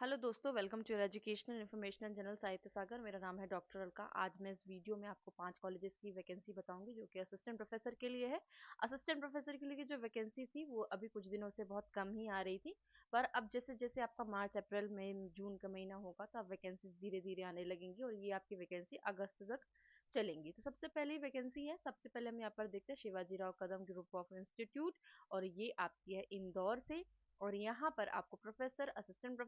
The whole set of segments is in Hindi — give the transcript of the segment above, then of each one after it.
हेलो दोस्तों, welcome to your educational informational general Sahitya Sagar. मेरा नाम है डॉक्टर अलका। आज मैं इस वीडियो में आपको 5 कॉलेजेस की वैकेंसी बताऊंगी जो कि असिस्टेंट प्रोफेसर के लिए है। असिस्टेंट प्रोफेसर के लिए जो वैकेंसी थी वो अभी कुछ दिनों से बहुत कम ही आ रही थी, पर अब जैसे जैसे आपका मार्च अप्रैल मई जून का महीना होगा तो अब वैकेंसीज धीरे धीरे आने लगेंगी और ये आपकी वैकेंसी अगस्त तक चलेंगी। तो सबसे पहली वैकेंसी है, सबसे पहले हम यहाँ पर देखते हैं शिवाजी राव कदम ग्रुप ऑफ इंस्टीट्यूट, और ये आपकी है इंदौर से। और यहाँ पर आपको professor, assistant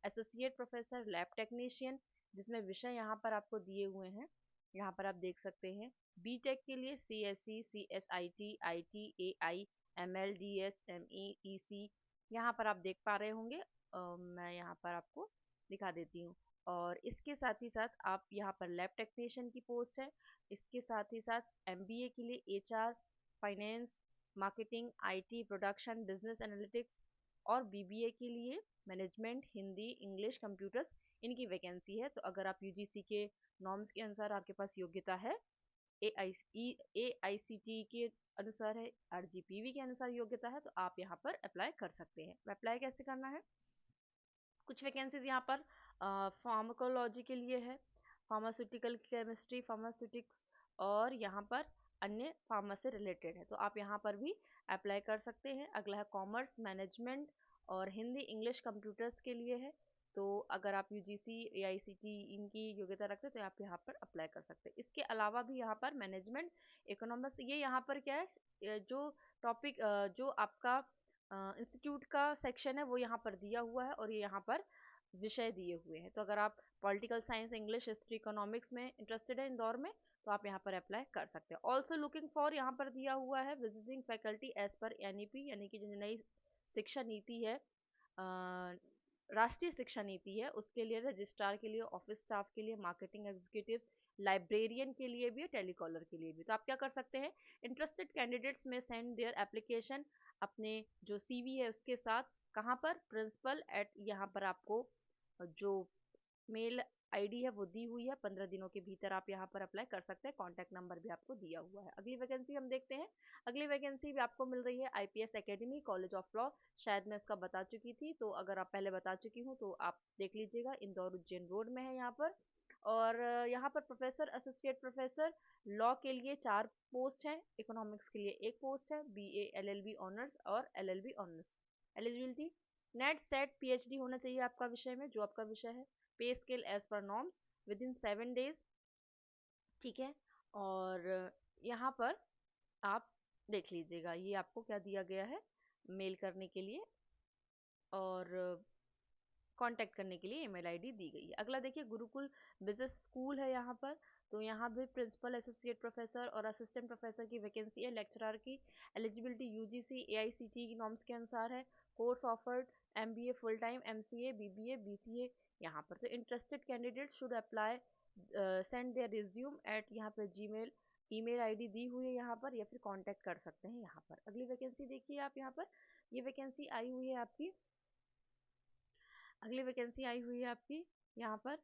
associate professor, lab technician, जिसमें विषय यहाँ पर आपको दिए हुए हैं। यहाँ पर आप देख सकते हैं बीटेक के लिए CSE, CSIT, IT, AI, ML, DS, ME, EC, यहाँ पर आप देख पा रहे होंगे। मैं यहाँ पर आपको दिखा देती हूँ। और इसके साथ ही साथ आप यहाँ पर लैब टेक्नीशियन की पोस्ट है। इसके साथ ही साथ MBA के लिए HR, finance, marketing, IT, production, business analytics, और BBA के लिए मैनेजमेंट, हिंदी, इंग्लिश, कंप्यूटर्स, इनकी वैकेंसी है। तो अगर आप UGC के नॉर्म्स के अनुसार आपके पास योग्यता है, AICTE के अनुसार है, RGPV के अनुसार योग्यता है, तो आप यहाँ पर अप्लाई कर सकते हैं। अप्लाई कैसे करना है? कुछ वैकेंसीज यहाँ पर फार्माकोलॉजी के लिए है, फार्मास्यूटिकल केमिस्ट्री, फार्मास्यूटिक्स, और यहाँ पर अन्य फार्मा से रिलेटेड है, तो आप यहाँ पर भी अप्लाई कर सकते हैं। अगला है कॉमर्स, मैनेजमेंट और हिंदी, इंग्लिश, कंप्यूटर्स के लिए है। तो अगर आप UGC, AICTE इनकी योग्यता रखते हैं तो आप यहाँ पर अप्लाई कर सकते हैं। इसके अलावा भी यहाँ पर मैनेजमेंट, इकोनॉमिक्स, ये यहाँ पर क्या है, जो टॉपिक, जो आपका इंस्टीट्यूट का सेक्शन है वो यहाँ पर दिया हुआ है और ये यहाँ पर विषय दिए हुए हैं। तो अगर आप political science, English, history, economics में इंटरेस्टेड है इंदौर में, तो आप यहाँ पर अप्लाई कर सकते हैं। ऑल्सो लुकिंग फॉर, यहाँ पर दिया हुआ है विजिटिंग फैकल्टी एज पर NEP, यानी कि जो नई शिक्षा नीति है, राष्ट्रीय शिक्षा नीति है, उसके लिए रजिस्ट्रार के लिए, ऑफिस स्टाफ के लिए, मार्केटिंग एग्जीक्यूटिव्स, लाइब्रेरियन के लिए भी, टेलीकॉलर के लिए भी। तो आप क्या कर सकते हैं, इंटरेस्टेड कैंडिडेट्स में सेंड देयर एप्लीकेशन, अपने जो CV है उसके साथ, कहाँ पर, प्रिंसिपल एट, यहाँ पर आपको जो मेल ID है वो दी हुई है। 15 दिनों के भीतर आप यहाँ पर अप्लाई कर सकते हैं। कॉन्टैक्ट नंबर भी आपको दिया हुआ है। अगली वैकेंसी हम देखते हैं। अगली वैकेंसी भी आपको मिल रही है IPS academy, college of law. शायद मैं इसका बता चुकी थी, तो अगर आप पहले बता चुकी हूँ तो आप देख लीजिएगा। इंदौर उज्जैन रोड में है यहाँ पर। और यहाँ पर प्रोफेसर, एसोसिएट प्रोफेसर लॉ के लिए 4 पोस्ट हैं, इकोनॉमिक्स के लिए 1 पोस्ट है, BA, LLB ऑनर्स और LLB honours. Eligibility, net set PhD होना चाहिए आपका विषय में, जो आपका विषय है। पे स्केल एज पर नॉर्म्स विद इन 7 days, ठीक है। और यहाँ पर आप देख लीजिएगा, ये आपको क्या दिया गया है मेल करने के लिए, और कांटेक्ट करने के लिए ईमेल ID दी गई है। अगला देखिए, गुरुकुल बिजनेस स्कूल है यहाँ पर। तो यहाँ भी प्रिंसिपल, एसोसिएट प्रोफेसर और असिस्टेंट प्रोफेसर की वैकेंसी है। लेक्चरर की एलिजिबिलिटी UGC, AICTE की नॉर्म्स के अनुसार है। Course offered MBA full time, MCA, BBA, BCA यहाँ पर। तो interested candidate should apply, send their resume at, यहाँ पर जीमेल, ईमेल ID दी हुई है यहाँ पर, या फिर कांटेक्ट कर सकते हैं यहाँ पर। अगली वैकेंसी देखिए आप यहाँ पर, ये वैकेंसी आई हुई है आपकी, अगली वैकेंसी आई हुई है आपकी यहाँ पर,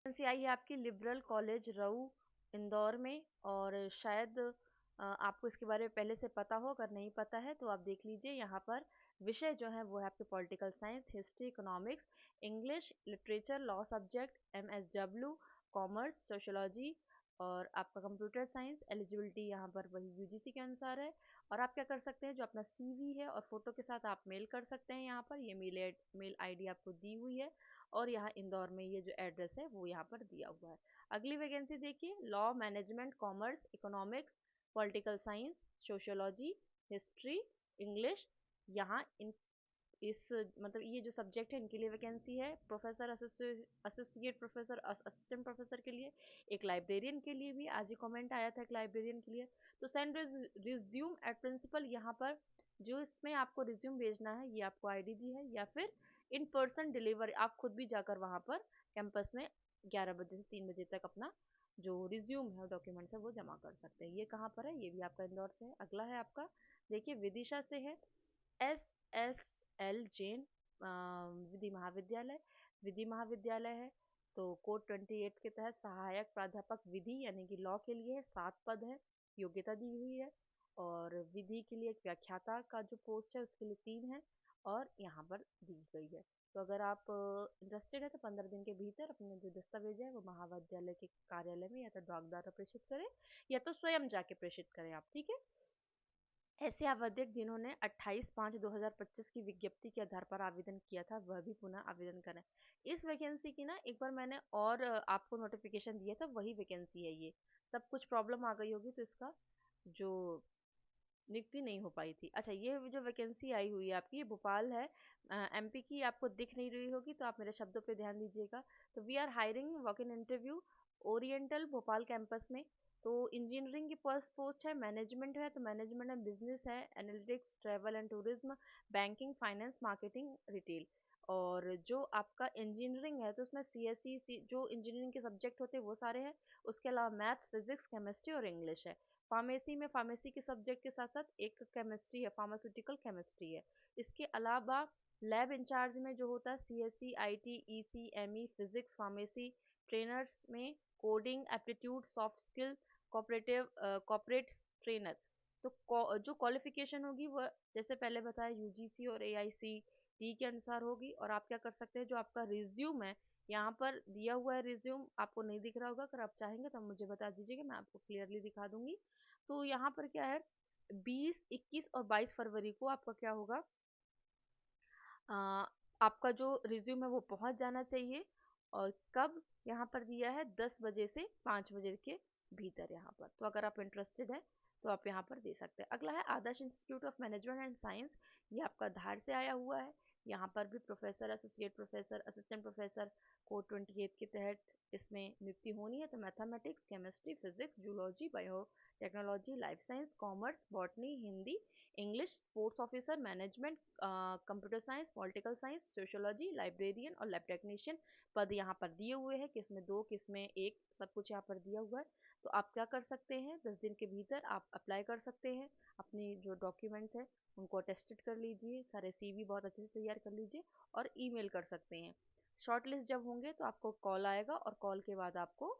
वैकेंसी आई है आपकी लिबरल कॉलेज रऊ इंदौर में। और शायद आपको इसके बारे में पहले से पता हो, अगर नहीं पता है तो आप देख लीजिए। यहाँ पर विषय जो है वो है आपके political science, history, economics, English, literature, law subject, MSW, commerce, sociology, और आपका कंप्यूटर साइंस। एलिजिबिलिटी यहाँ पर वही UGC के अनुसार है। और आप क्या कर सकते हैं, जो अपना CV है और फोटो के साथ आप मेल कर सकते हैं यहाँ पर। ये मेल ID आपको दी हुई है, और यहाँ इंदौर में ये जो एड्रेस है वो यहाँ पर दिया हुआ है। अगली वैकेंसी देखिए, law, management, commerce, economics, political science, sociology, history, English, यहाँ इन इस मतलब ये जो सब्जेक्ट है इनके लिए वैकेंसी है। Professor, associate professor, assistant professor के लिए, एक लाइब्रेरियन के लिए भी आज ही कमेंट आया था, एक लाइब्रेरियन के लिए। तो सेंड रिज्यूम एट प्रिंसिपल, यहाँ पर जो इसमें आपको रिज्यूम भेजना है ये आपको ID दी है, या फिर इन पर्सन डिलीवर, आप खुद भी जाकर वहाँ पर कैंपस में 11 बजे से 3 बजे तक अपना जो रिज्यूम है, डॉक्यूमेंट्स है, वो जमा कर सकते हैं। ये कहाँ पर है, ये भी आपका इंदौर से है। अगला है आपका, देखिए विदिशा से है, SSL जैन विधि महाविद्यालय, विधि महाविद्यालय है। तो कोड 28 के तहत सहायक प्राध्यापक विधि यानी कि लॉ के लिए 7 पद है, योग्यता दी हुई है। और विधि के लिए एक व्याख्याता का जो पोस्ट है उसके लिए 3 है और यहाँ पर दी गई है। तो अगर आप इंटरेस्टेड है तो 15 दिन के भीतर अपने जो दस्तावेज है वो महाविद्यालय के कार्यालय में या तो डाक द्वारा प्रेषित करें या तो स्वयं जाके प्रेषित करें आप, ठीक है। ऐसे आवेदक जिन्होंने 28/5/2025 की विज्ञप्ति के आधार पर आवेदन किया था वह भी पुनः आवेदन करें। इस वैकेंसी की ना एक बार मैंने और आपको नोटिफिकेशन दिया था, वही वैकेंसी है ये। तब कुछ प्रॉब्लम आ गई होगी तो इसका जो नियुक्ति नहीं हो पाई थी। अच्छा, ये जो वैकेंसी आई हुई है आपकी, ये भोपाल है, एमपी की, आपको दिख नहीं रही होगी तो आप मेरे शब्दों पे ध्यान दीजिएगा। तो we are hiring walk in interview oriental Bhopal campus में। तो इंजीनियरिंग की फर्स्ट पोस्ट है, मैनेजमेंट है तो मैनेजमेंट एंड बिजनेस है, analytics, travel and tourism, banking, finance, marketing, retail. और जो आपका इंजीनियरिंग है तो उसमें सीएससी जो इंजीनियरिंग के सब्जेक्ट होते हैं वो सारे हैं। उसके अलावा मैथ्स, फिजिक्स, केमिस्ट्री और इंग्लिश है। फार्मेसी में फार्मेसी के सब्जेक्ट के साथ साथ एक केमिस्ट्री है, फार्मास्यूटिकल केमिस्ट्री है। इसके अलावा लैब इंचार्ज में जो होता है CSC, IT, EC, ME, physics, pharmacy trainers में coding, aptitude, soft skill, corporate trainer. तो जो क्वालिफिकेशन होगी वह जैसे पहले बताया यूजीसी और एआईसीटी के अनुसार होगी। और आप क्या कर सकते हैं, जो आपका रिज्यूम है यहाँ पर दिया हुआ है, रिज्यूम आपको नहीं दिख रहा होगा, अगर आप चाहेंगे तो मुझे बता दीजिएगा, मैं आपको क्लियरली दिखा दूंगी। तो यहाँ पर क्या है, 20, 21 और 22 फरवरी को आपका क्या होगा, आपका जो रिज्यूम है वो पहुंच जाना चाहिए। और कब यहाँ पर दिया है, 10 बजे से 5 बजे के भीतर यहाँ पर। तो अगर आप इंटरेस्टेड है तो आप यहाँ पर दे सकते हैं। अगला है Adarsh institute of management and science, ये आपका धार से आया हुआ है। यहाँ पर भी professor, associate professor, assistant professor code 28 के तहत इसमें नियुक्ति होनी है। तो mathematics, chemistry, physics, zoology, bio technology, life science, commerce, botany, Hindi, English, sports officer, management, computer science, political science, sociology, librarian और लैब टेक्नीशियन पद यहाँ पर दिए हुए हैं। किसमें 2, किसमें 1, सब कुछ यहाँ पर दिया हुआ है। तो आप क्या कर सकते हैं, 10 दिन के भीतर आप अप्लाई कर सकते हैं। अपनी जो डॉक्यूमेंट्स हैं उनको अटेस्टेड कर लीजिए, सारे सीवी बहुत अच्छे से तैयार कर लीजिए और ईमेल कर सकते हैं। शॉर्ट लिस्ट जब होंगे तो आपको कॉल आएगा और कॉल के बाद आपको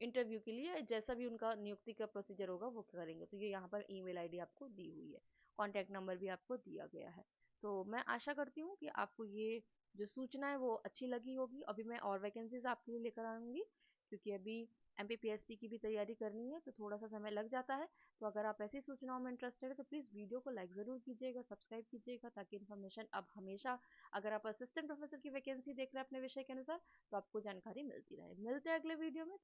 इंटरव्यू के लिए जैसा भी उनका नियुक्ति का प्रोसीजर होगा वो करेंगे। तो ये यहाँ पर ईमेल आईडी आपको दी हुई है, कॉन्टैक्ट नंबर भी आपको दिया गया है। तो मैं आशा करती हूँ कि आपको ये जो सूचना है वो अच्छी लगी होगी। अभी मैं और वैकेंसीज आपके लिए लेकर आऊँगी, क्योंकि अभी एमपीपीएससी की भी तैयारी करनी है तो थोड़ा सा समय लग जाता है। तो अगर आप ऐसी सूचनाओं में इंटरेस्टेड है तो प्लीज़ वीडियो को लाइक ज़रूर कीजिएगा, सब्सक्राइब कीजिएगा, ताकि इन्फॉर्मेशन अब हमेशा, अगर आप असिस्टेंट प्रोफेसर की वैकेंसी देख रहे हैं अपने विषय के अनुसार, तो आपको जानकारी मिलती रहे। मिलते हैं अगले वीडियो में।